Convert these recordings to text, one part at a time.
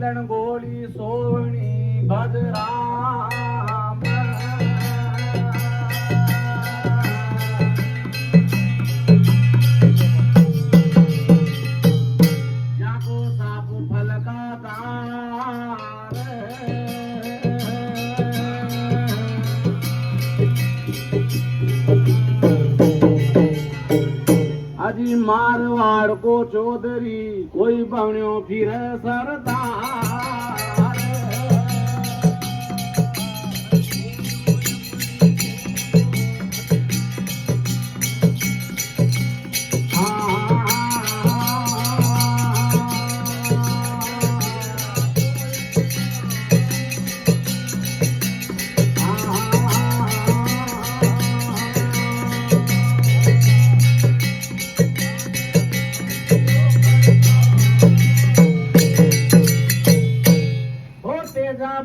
मिलन गोली सोवणी भद्राम जाको साप फल का तार अजी मारवाड़ को चौधरी कोई बण्यो फिर सरदार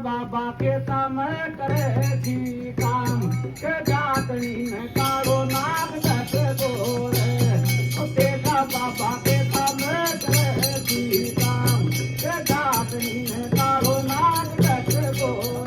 बाबा के तम करे थी काम के जातनी में कारो नाग दस गोरे तेजा बाबा के तम करे थी काम के जातनी में कारो नाग दस गोरे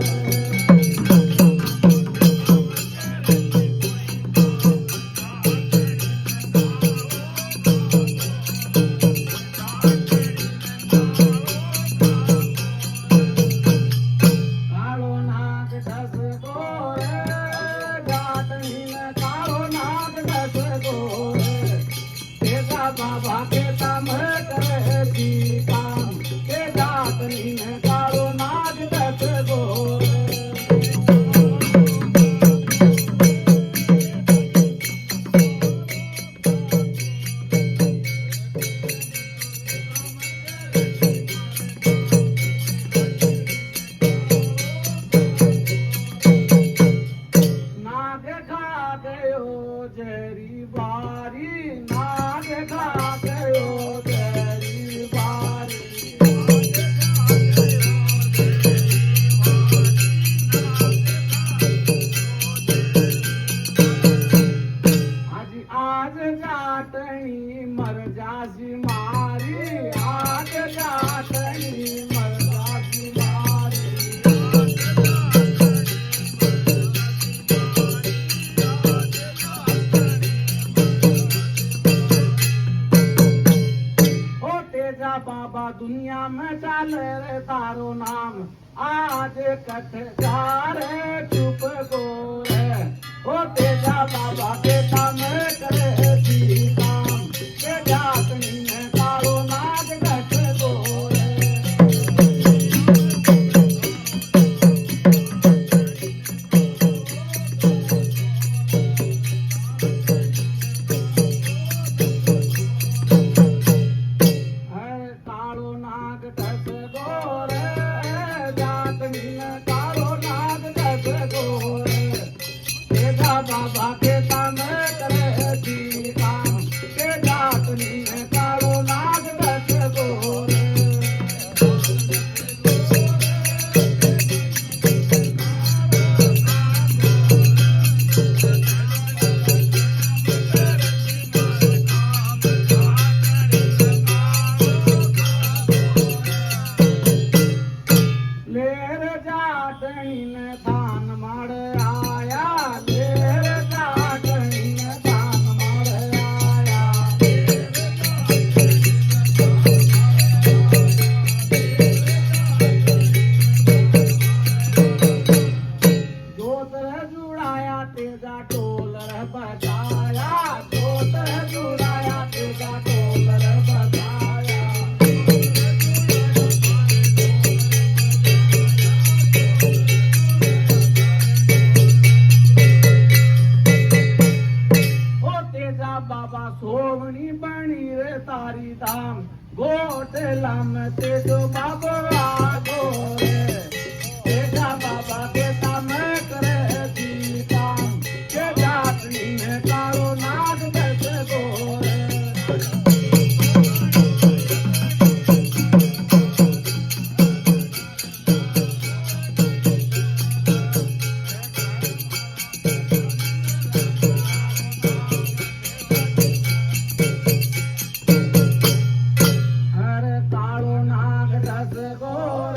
बाबा के तम करे थी काम के जातनी में कारो नाग दस गोरे नाग खा गयो जहरी बारी नाग खा गयो जहरी बारी आज जातनी मर जासी मारी आज जातनी मर जासी मारी बाबा दुनिया में चल रे तारो नाम आज कठ जा रे चुप गोरे ओ तेजा बाबा के तम करे थी काम के जातनी में तारो नाग कठ गोरे बाबा के तम करे थी काम के जातनी में कारो नाग दस गोरे लेर जातनी में थान मड़ आया तेजा टोलर बजाया जोतर जुड़ाया तेजा टोलर बजाया ओ तेजा बाबा सोवनी बनी रे तारी धाम गोटे लम तेजो बाबा आगो रे तेजा बाबा के तम करे थी काम के जातनी में कारो नाग दस गोरे हर कारो नाग दस गोरे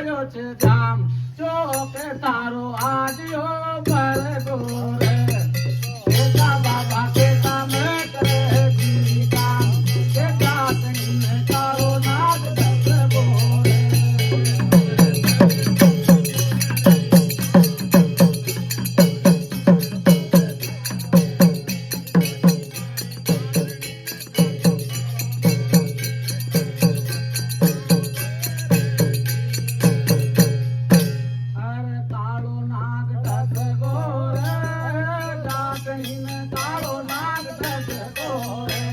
કર્યો છે જામ જો કે તારો આજ્યો ભરગો રે તેજા બાબા કે સામે કરે જી કામ કે જાતને તારો નાગ દસગો રે અરે તારો નાગ દસગો રે જાતને તારો નાગ દસગો રે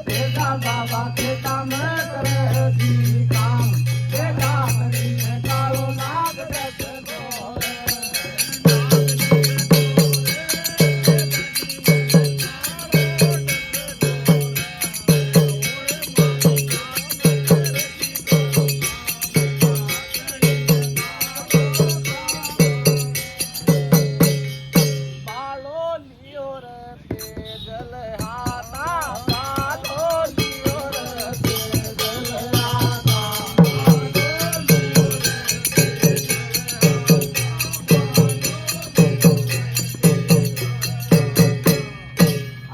તેજા બાબા કે સામે કરે જી કામ કે જાતને તારો નાગ દસગો રે બાલો લિયો રે તેજલ હાથા બાલો લિયો રે તેજલ હાથા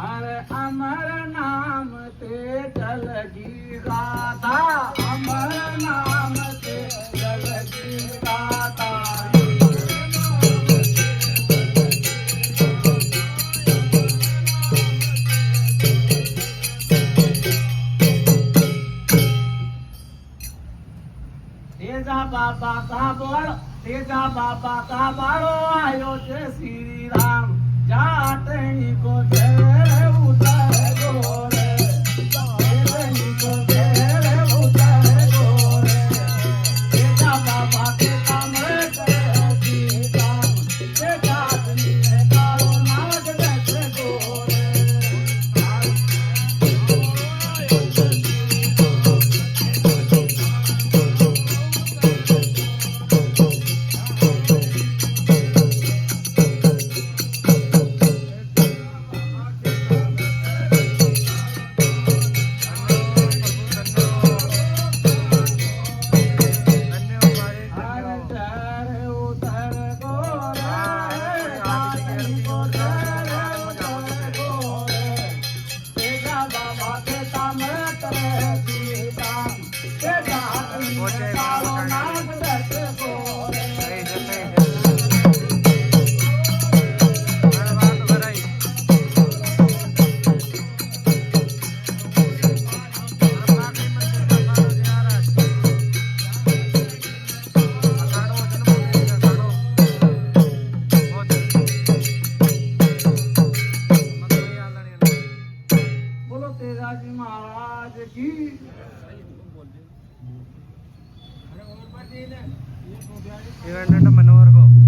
અરે અમર નામ તેજલ જી ગાતા અમર નામ તેજલ જી ગાતા તેજા બાબા કા બાળો આયો છે શ્રી રામ જાતણી કો તેરે ઉતર ગો રે જાતણી કો તેરે ઉતર ગો રે તેજા બાબા કે કામ કરે જી કામ કે જાતની ને તારો નાગ દસગો રે અરે તેરે ઉતર ગો રે જાતણી કો તેરે ઉતર ગો રે તેજા બાબા કે કામ કરે જી કામ કે જાતની ને તારો નાગ દસગો રે બોલો તેજાજી મહારાજ કી ఇవన్నీ మనవరకు